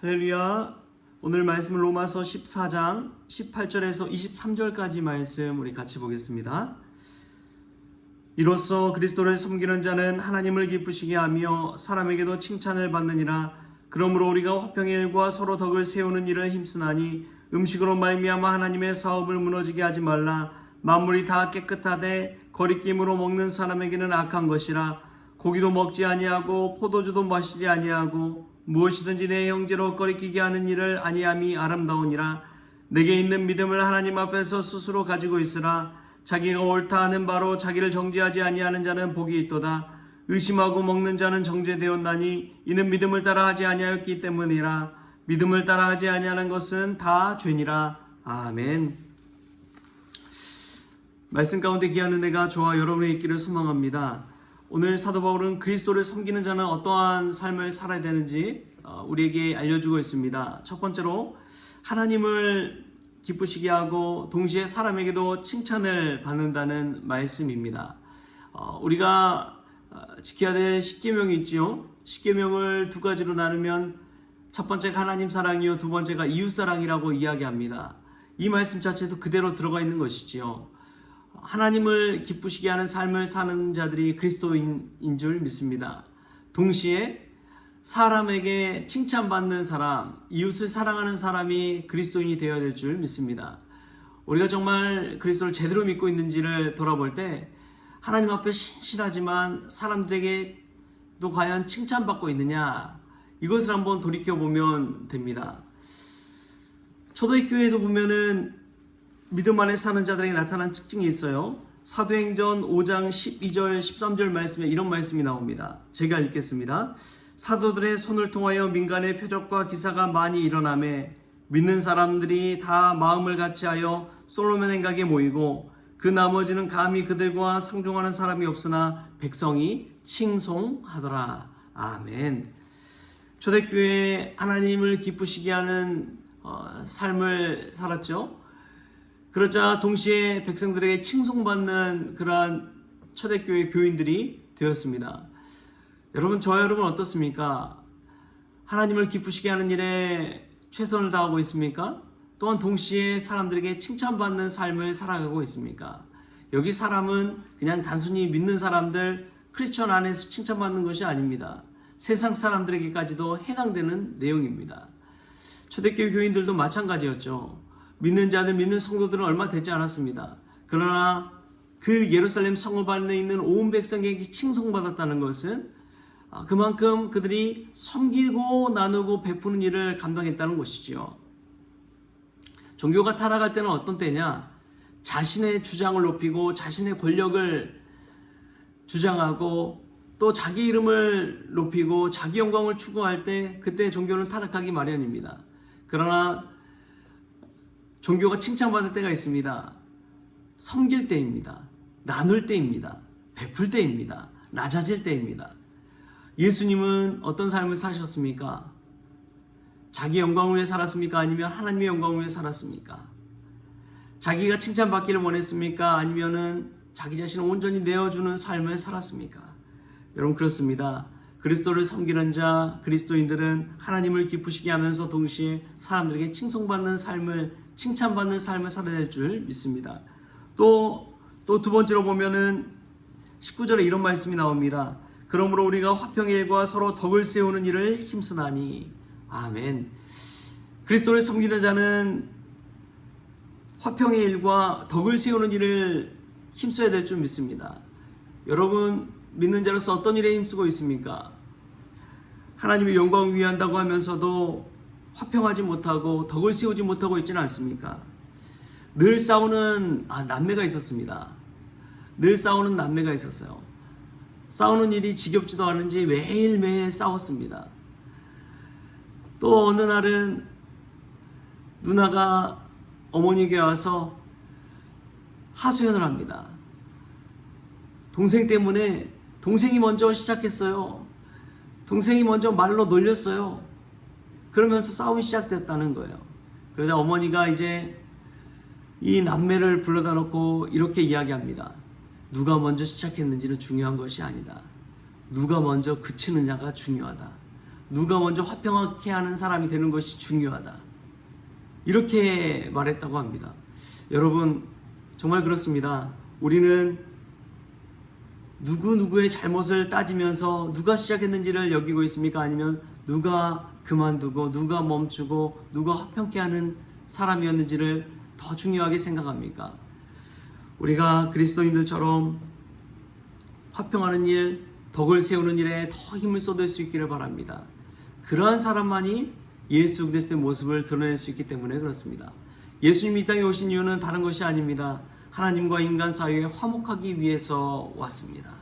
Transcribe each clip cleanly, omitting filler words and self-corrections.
할렐루야. 오늘 말씀은 로마서 14장 18절에서 23절까지 말씀 우리 같이 보겠습니다. 이로써 그리스도를 섬기는 자는 하나님을 기쁘시게 하며 사람에게도 칭찬을 받느니라. 그러므로 우리가 화평의 일과 서로 덕을 세우는 일을 힘쓰나니 음식으로 말미암아 하나님의 사업을 무너지게 하지 말라. 만물이 다 깨끗하되 거리낌으로 먹는 사람에게는 악한 것이라. 고기도 먹지 아니하고 포도주도 마시지 아니하고 무엇이든지 내 형제로 거리끼게 하는 일을 아니함이 아름다우니라. 내게 있는 믿음을 하나님 앞에서 스스로 가지고 있으라. 자기가 옳다 하는 바로 자기를 정죄하지 아니하는 자는 복이 있도다. 의심하고 먹는 자는 정죄되었나니 이는 믿음을 따라 하지 아니하였기 때문이라. 믿음을 따라 하지 아니하는 것은 다 죄니라. 아멘. 말씀 가운데 귀한 은혜가 저와 여러분의 있기를 소망합니다. 오늘 사도 바울은 그리스도를 섬기는 자는 어떠한 삶을 살아야 되는지 우리에게 알려주고 있습니다. 첫 번째로 하나님을 기쁘시게 하고 동시에 사람에게도 칭찬을 받는다는 말씀입니다. 우리가 지켜야 될 십계명이 있지요. 십계명을 두 가지로 나누면 첫 번째가 하나님 사랑이요, 두 번째가 이웃 사랑이라고 이야기합니다. 이 말씀 자체도 그대로 들어가 있는 것이지요. 하나님을 기쁘시게 하는 삶을 사는 자들이 그리스도인인 줄 믿습니다. 동시에 사람에게 칭찬받는 사람, 이웃을 사랑하는 사람이 그리스도인이 되어야 될 줄 믿습니다. 우리가 정말 그리스도를 제대로 믿고 있는지를 돌아볼 때 하나님 앞에 신실하지만 사람들에게도 과연 칭찬받고 있느냐, 이것을 한번 돌이켜보면 됩니다. 초대교회도 보면은 믿음 안에 사는 자들에게 나타난 특징이 있어요. 사도행전 5장 12절 13절 말씀에 이런 말씀이 나옵니다. 제가 읽겠습니다. 사도들의 손을 통하여 민간의 표적과 기사가 많이 일어나매 믿는 사람들이 다 마음을 같이하여 솔로몬 행각에 모이고 그 나머지는 감히 그들과 상종하는 사람이 없으나 백성이 칭송하더라. 아멘. 초대교회 하나님을 기쁘시게 하는 삶을 살았죠. 그러자 동시에 백성들에게 칭송받는 그러한 초대교회 교인들이 되었습니다. 여러분, 저와 여러분 어떻습니까? 하나님을 기쁘시게 하는 일에 최선을 다하고 있습니까? 또한 동시에 사람들에게 칭찬받는 삶을 살아가고 있습니까? 여기 사람은 그냥 단순히 믿는 사람들, 크리스천 안에서 칭찬받는 것이 아닙니다. 세상 사람들에게까지도 해당되는 내용입니다. 초대교회 교인들도 마찬가지였죠. 믿는 자들, 믿는 성도들은 얼마 되지 않았습니다. 그러나 그 예루살렘 성읍 안에 있는 온 백성에게 칭송받았다는 것은 그만큼 그들이 섬기고 나누고 베푸는 일을 감당했다는 것이지요. 종교가 타락할 때는 어떤 때냐? 자신의 주장을 높이고 자신의 권력을 주장하고 또 자기 이름을 높이고 자기 영광을 추구할 때, 그때 종교는 타락하기 마련입니다. 그러나 종교가 칭찬받을 때가 있습니다. 섬길 때입니다. 나눌 때입니다. 베풀 때입니다. 낮아질 때입니다. 예수님은 어떤 삶을 사셨습니까? 자기 영광을 위해 살았습니까? 아니면 하나님의 영광을 위해 살았습니까? 자기가 칭찬받기를 원했습니까? 아니면은 자기 자신을 온전히 내어주는 삶을 살았습니까? 여러분, 그렇습니다. 그리스도를 섬기는 자, 그리스도인들은 하나님을 기쁘시게 하면서 동시에 사람들에게 칭송받는 삶을, 칭찬받는 삶을 살아야 될 줄 믿습니다. 또 두 번째로 보면은 19절에 이런 말씀이 나옵니다. 그러므로 우리가 화평의 일과 서로 덕을 세우는 일을 힘쓰나니. 아멘. 그리스도를 섬기는 자는 화평의 일과 덕을 세우는 일을 힘써야 될 줄 믿습니다. 여러분, 믿는 자로서 어떤 일에 힘쓰고 있습니까? 하나님의 영광을 위한다고 하면서도 화평하지 못하고 덕을 세우지 못하고 있지는 않습니까? 늘 싸우는 남매가 있었습니다. 늘 싸우는 남매가 있었어요. 싸우는 일이 지겹지도 않은지 매일매일 싸웠습니다. 또 어느 날은 누나가 어머니에게 와서 하소연을 합니다. 동생 때문에, 동생이 먼저 시작했어요. 동생이 먼저 말로 놀렸어요. 그러면서 싸움이 시작됐다는 거예요. 그러자 어머니가 이제 이 남매를 불러다 놓고 이렇게 이야기합니다. 누가 먼저 시작했는지는 중요한 것이 아니다. 누가 먼저 그치느냐가 중요하다. 누가 먼저 화평케 하는 사람이 되는 것이 중요하다. 이렇게 말했다고 합니다. 여러분, 정말 그렇습니다. 우리는 누구의 잘못을 따지면서 누가 시작했는지를 여기고 있습니까? 아니면 누가 그만두고 누가 멈추고 누가 화평케 하는 사람이었는지를 더 중요하게 생각합니까? 우리가 그리스도인들처럼 화평하는 일, 덕을 세우는 일에 더 힘을 쏟을 수 있기를 바랍니다. 그러한 사람만이 예수 그리스도의 모습을 드러낼 수 있기 때문에 그렇습니다. 예수님이 이 땅에 오신 이유는 다른 것이 아닙니다. 하나님과 인간 사이에 화목하기 위해서 왔습니다.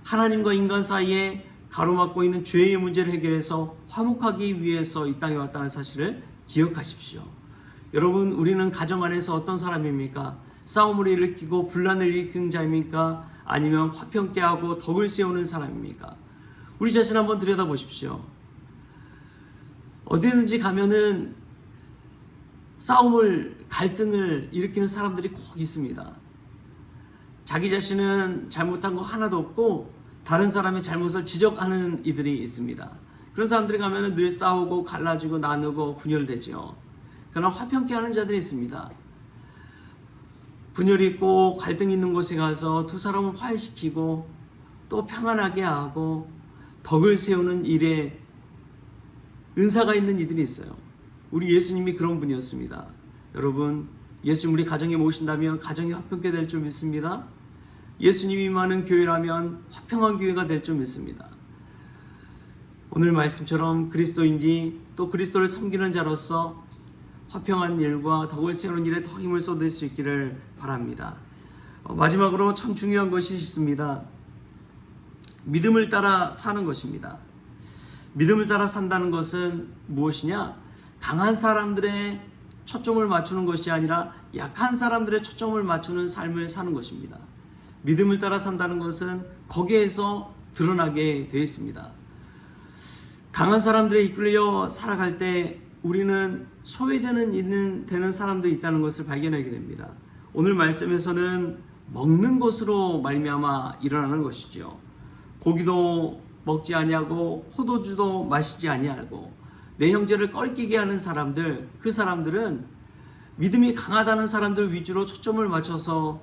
하나님과 인간 사이에 가로막고 있는 죄의 문제를 해결해서 화목하기 위해서 이 땅에 왔다는 사실을 기억하십시오. 여러분, 우리는 가정 안에서 어떤 사람입니까? 싸움을 일으키고 분란을 일으키는 자입니까? 아니면 화평케 하고 덕을 세우는 사람입니까? 우리 자신 한번 들여다보십시오. 어디든지 가면은 싸움을, 갈등을 일으키는 사람들이 꼭 있습니다. 자기 자신은 잘못한 거 하나도 없고 다른 사람의 잘못을 지적하는 이들이 있습니다. 그런 사람들이 가면은 늘 싸우고 갈라지고 나누고 분열되죠. 그러나 화평케 하는 자들이 있습니다. 분열이 있고 갈등이 있는 곳에 가서 두 사람을 화해시키고 또 평안하게 하고 덕을 세우는 일에 은사가 있는 이들이 있어요. 우리 예수님이 그런 분이었습니다. 여러분, 예수님 우리 가정에 모신다면 가정이 화평케 될 줄 믿습니다. 예수님이 임하는 교회라면 화평한 교회가 될 줄 믿습니다. 오늘 말씀처럼 그리스도인지 또 그리스도를 섬기는 자로서 화평한 일과 덕을 세우는 일에 더 힘을 쏟을 수 있기를 바랍니다. 마지막으로 참 중요한 것이 있습니다. 믿음을 따라 사는 것입니다. 믿음을 따라 산다는 것은 무엇이냐? 강한 사람들의 초점을 맞추는 것이 아니라 약한 사람들의 초점을 맞추는 삶을 사는 것입니다. 믿음을 따라 산다는 것은 거기에서 드러나게 되어 있습니다. 강한 사람들에 이끌려 살아갈 때 우리는 소외되는 사람들이 있다는 것을 발견하게 됩니다. 오늘 말씀에서는 먹는 것으로 말미암아 일어나는 것이죠. 고기도 먹지 아니하고 포도주도 마시지 아니하고 내 형제를 껄끼게 하는 사람들, 그 사람들은 믿음이 강하다는 사람들 위주로 초점을 맞춰서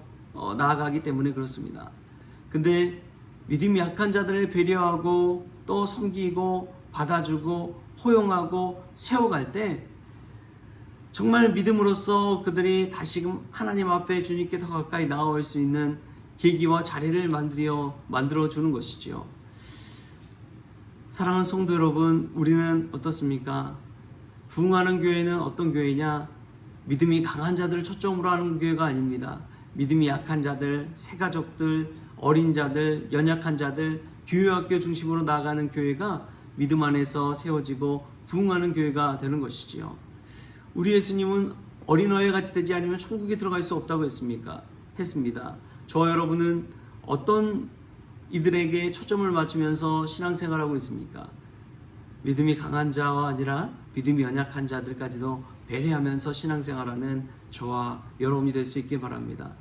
나아가기 때문에 그렇습니다. 근데 믿음이 약한 자들을 배려하고 또 섬기고 받아주고 포용하고 세워갈 때 정말 믿음으로써 그들이 다시금 하나님 앞에 주님께 더 가까이 나아올 수 있는 계기와 자리를 만들어 주는 것이지요. 사랑하는 성도 여러분, 우리는 어떻습니까? 부흥하는 교회는 어떤 교회냐? 믿음이 강한 자들을 초점으로 하는 교회가 아닙니다. 믿음이 약한 자들, 새가족들, 어린 자들, 연약한 자들, 교회학교 중심으로 나아가는 교회가 믿음 안에서 세워지고 부흥하는 교회가 되는 것이지요. 우리 예수님은 어린아이 같이 되지 않으면 천국에 들어갈 수 없다고 했습니다. 저와 여러분은 어떤 이들에게 초점을 맞추면서 신앙생활하고 있습니까? 믿음이 강한 자와 아니라 믿음이 연약한 자들까지도 배려하면서 신앙생활하는 저와 여러분이 될 수 있길 바랍니다.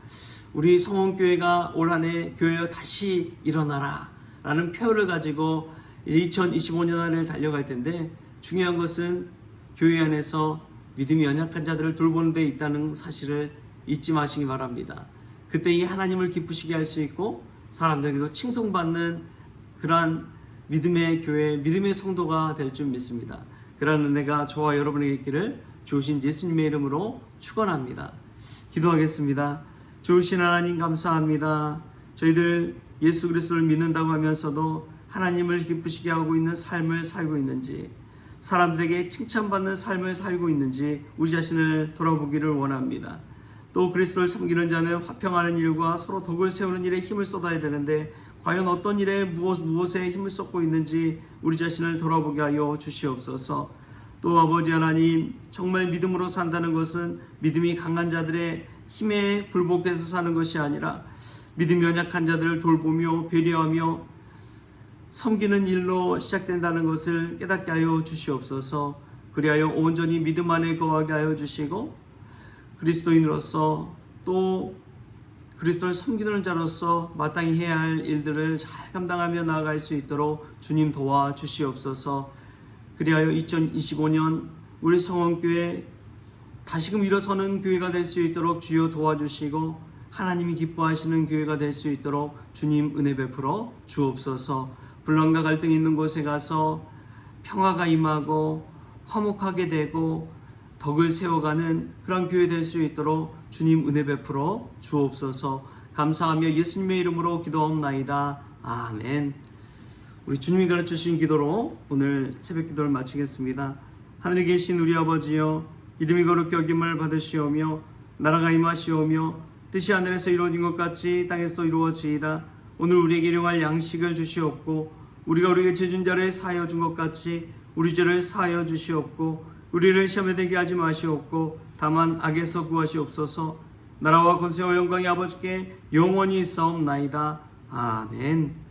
우리 성원교회가 올 한 해 교회여 다시 일어나라 라는 표를 가지고 2025년 한 해를 달려갈 텐데, 중요한 것은 교회 안에서 믿음이 연약한 자들을 돌보는 데 있다는 사실을 잊지 마시기 바랍니다. 그때 이 하나님을 기쁘시게 할 수 있고 사람들에게도 칭송받는 그러한 믿음의 교회, 믿음의 성도가 될 줄 믿습니다. 그러한 은혜가 저와 여러분에게 있기를 주신 예수님의 이름으로 축원합니다. 기도하겠습니다. 좋으신 하나님 감사합니다. 저희들 예수 그리스도를 믿는다고 하면서도 하나님을 기쁘시게 하고 있는 삶을 살고 있는지, 사람들에게 칭찬받는 삶을 살고 있는지 우리 자신을 돌아보기를 원합니다. 또 그리스도를 섬기는 자는 화평하는 일과 서로 덕을 세우는 일에 힘을 쏟아야 되는데 과연 어떤 일에 무엇에 힘을 쏟고 있는지 우리 자신을 돌아보게 하여 주시옵소서. 또 아버지 하나님, 정말 믿음으로 산다는 것은 믿음이 강한 자들의 힘에 굴복해서 사는 것이 아니라 믿음이 연약한 자들을 돌보며 배려하며 섬기는 일로 시작된다는 것을 깨닫게 하여 주시옵소서. 그리하여 온전히 믿음 안에 거하게 하여 주시고 그리스도인으로서 또 그리스도를 섬기는 자로서 마땅히 해야 할 일들을 잘 감당하며 나아갈 수 있도록 주님 도와 주시옵소서. 그리하여 2025년 우리 성원교회 다시금 일어서는 교회가 될 수 있도록 주여 도와주시고 하나님이 기뻐하시는 교회가 될 수 있도록 주님 은혜 베풀어 주옵소서. 분란과 갈등이 있는 곳에 가서 평화가 임하고 화목하게 되고 덕을 세워가는 그런 교회 될 수 있도록 주님 은혜 베풀어 주옵소서. 감사하며 예수님의 이름으로 기도하옵나이다. 아멘. 우리 주님이 가르쳐주신 기도로 오늘 새벽 기도를 마치겠습니다. 하늘에 계신 우리 아버지여, 이름이 거룩히 여김을 받으시오며 나라가 임하시오며 뜻이 하늘에서 이루어진 것 같이 땅에서도 이루어지이다. 오늘 우리에게 일용할 양식을 주시옵고 우리가 우리에게 죄진 자를 사하여 준 것 같이 우리 죄를 사하여 주시옵고 우리를 시험에 들게 하지 마시옵고 다만 악에서 구하시옵소서. 나라와 권세와 영광이 아버지께 영원히 있사옵나이다. 아멘.